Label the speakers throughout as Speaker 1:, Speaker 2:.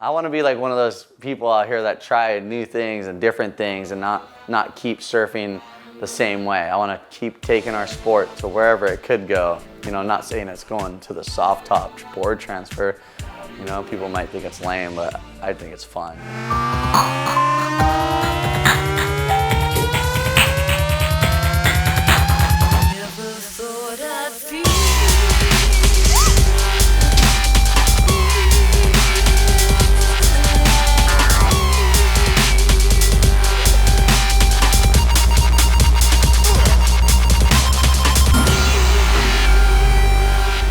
Speaker 1: I want to be like one of those people out here that try new things and different things and not keep surfing the same way. I want to keep taking our sport to wherever it could go. You know, not saying it's going to the soft top board transfer. You know, people might think it's lame, but I think it's fun.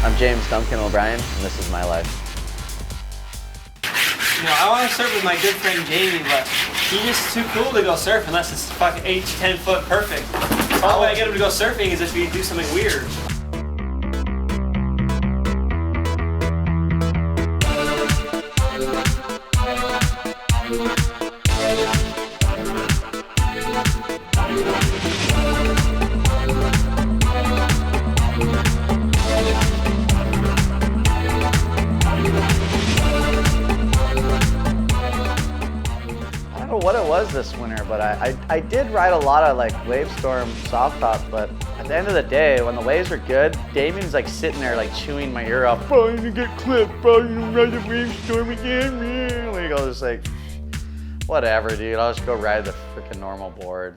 Speaker 1: I'm James Duncan O'Brien, and this is my life.
Speaker 2: You know, I want to surf with my good friend Jamie, but he's just too cool to go surf unless it's fucking 8 to 10 foot perfect. The only way I get him to go surfing is if we do something weird.
Speaker 1: I don't know what it was this winter, but I did ride a lot of like wave storm soft top, but at the end of the day, when the waves are good, Damien's like sitting there like chewing my ear off. Bro, you get clipped, bro, you ride the wave storm again, man. Like, I was just like, whatever, dude, I'll just go ride the freaking normal board.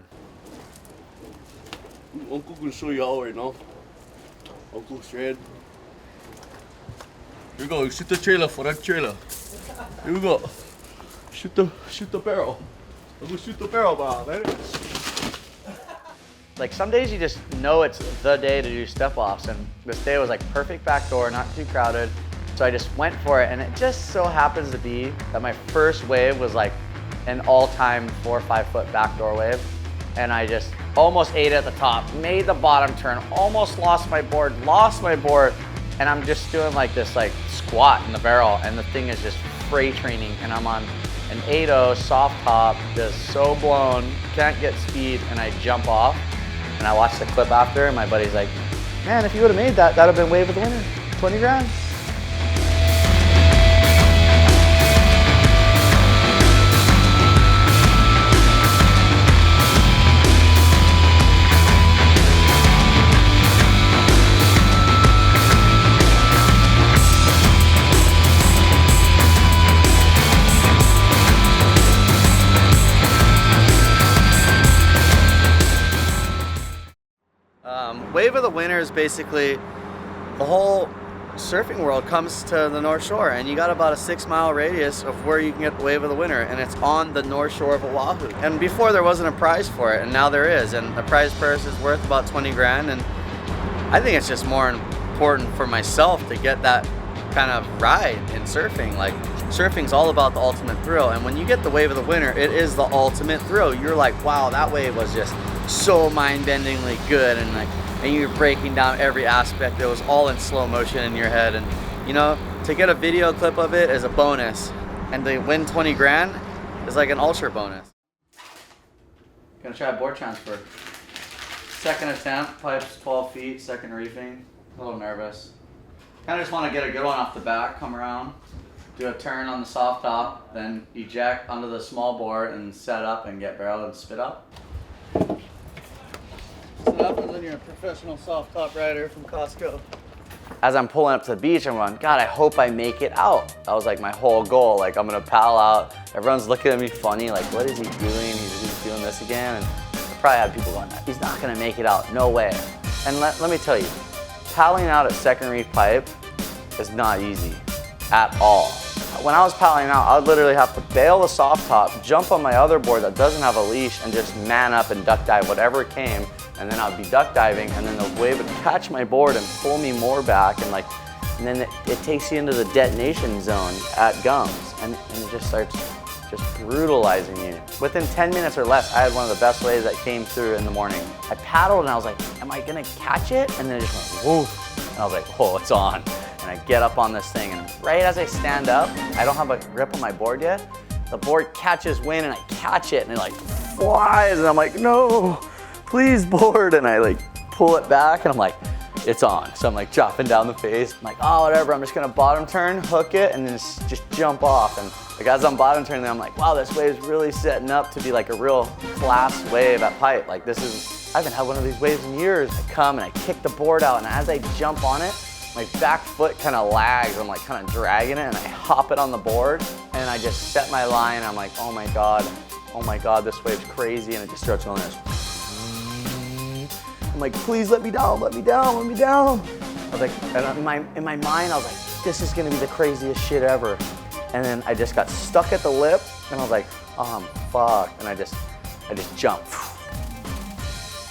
Speaker 3: Uncle can show you all right now. Uncle Strand. Here we go, shoot the trailer for that trailer. Here we go. Shoot the barrel. I'm gonna shoot the barrel, Bob, man.
Speaker 1: Like some days you just know it's the day to do step-offs, and this day was like perfect backdoor, not too crowded. So I just went for it, and it just so happens to be that my first wave was like an all-time 4 or 5 foot backdoor wave. And I just almost ate it at the top, made the bottom turn, almost lost my board, and I'm just doing like this like squat in the barrel, and the thing is just freight training, and I'm on an 8.0 soft top, just so blown, can't get speed, and I jump off. And I watched the clip after, and my buddy's like, man, if you would have made that, that'd have been wave of the winner, 20 grand. Wave of the winter is basically the whole surfing world comes to the North Shore, and you got about a 6-mile radius of where you can get the wave of the winter, and it's on the North Shore of Oahu. And before there wasn't a prize for it, and now there is, and the prize purse is worth about 20 grand, and I think it's just more important for myself to get that kind of ride in surfing. Like, surfing's all about the ultimate thrill, and when you get the wave of the winter, it is the ultimate thrill. You're like, wow, that wave was just so mind-bendingly good, and you're breaking down every aspect. It was all in slow motion in your head, and you know, to get a video clip of it is a bonus, and to win 20 grand is like an ultra bonus. Gonna try a board transfer. Second attempt, pipes 12 feet, second reefing. A little nervous. Kind of just want to get a good one off the back, come around, do a turn on the soft top, then eject onto the small board and set up and get barreled and spit up. That's what happens when you're a professional soft top rider from Costco. As I'm pulling up to the beach, I'm going, God, I hope I make it out. That was like my whole goal. Like, I'm gonna paddle out. Everyone's looking at me funny, like, what is he doing? He's doing this again. And I probably had people going, he's not gonna make it out, no way. And let me tell you, paddling out at second reef pipe is not easy at all. When I was paddling out, I would literally have to bail the soft top, jump on my other board that doesn't have a leash, and just man up and duck dive whatever came. And then I'd be duck diving, and then the wave would catch my board and pull me more back, and then it takes you into the detonation zone at gums, and it just starts just brutalizing you. Within 10 minutes or less, I had one of the best waves that came through in the morning. I paddled and I was like, am I gonna catch it? And then it just went woof, and I was like, oh, it's on. And I get up on this thing, and right as I stand up, I don't have a grip on my board yet, the board catches wind, and I catch it, and it like flies, and I'm like, no, please board, and I like pull it back, and I'm like, it's on. So I'm like dropping down the face. I'm like, oh, whatever, I'm just gonna bottom turn, hook it, and then just jump off. And like as I'm bottom turning, I'm like, wow, this wave's really setting up to be like a real class wave at pipe. Like this is, I haven't had one of these waves in years. I come and I kick the board out, and as I jump on it, my back foot kind of lags. I'm like kind of dragging it, and I hop it on the board, and I just set my line. I'm like, oh my God, this wave's crazy, and it just starts going this. I'm like, please let me down, let me down, let me down. I was like, and in my mind, I was like, this is gonna be the craziest shit ever. And then I just got stuck at the lip, and I was like, fuck. And I just jumped.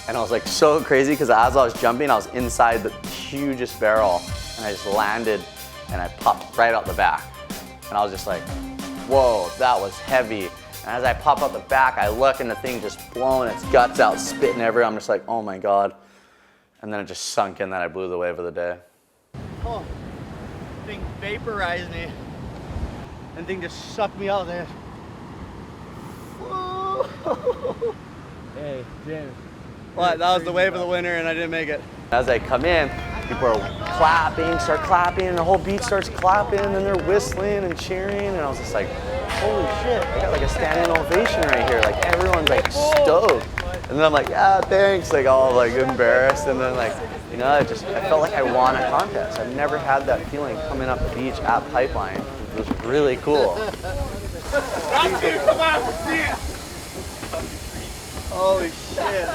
Speaker 1: And I was like so crazy, because as I was jumping, I was inside the hugest barrel, and I just landed, and I popped right out the back. And I was just like, whoa, that was heavy. And as I pop out the back, I look, and the thing just blowing its guts out, spitting everywhere. I'm just like, oh my God. And then it just sunk in that I blew the wave of the day.
Speaker 4: Oh, thing vaporized me. And thing just sucked me out there. Whoa. Hey, James. What? That was the wave of the winter, and I didn't make it.
Speaker 1: As I come in, people are clapping, start clapping, and the whole beach starts clapping, and they're whistling and cheering, and I was just like, holy shit, I got like a standing ovation right here. Like everyone's like stoked. And then I'm like, yeah, thanks, like all like embarrassed, and then like, you know, I felt like I won a contest. I've never had that feeling coming up the beach at Pipeline. It was really cool.
Speaker 4: Holy shit.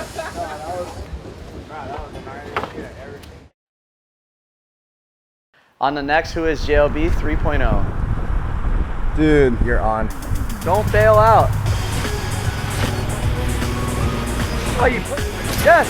Speaker 1: On the next Who is JLB 3.0.
Speaker 4: Dude, you're on.
Speaker 1: Don't bail out.
Speaker 4: Oh, you yes.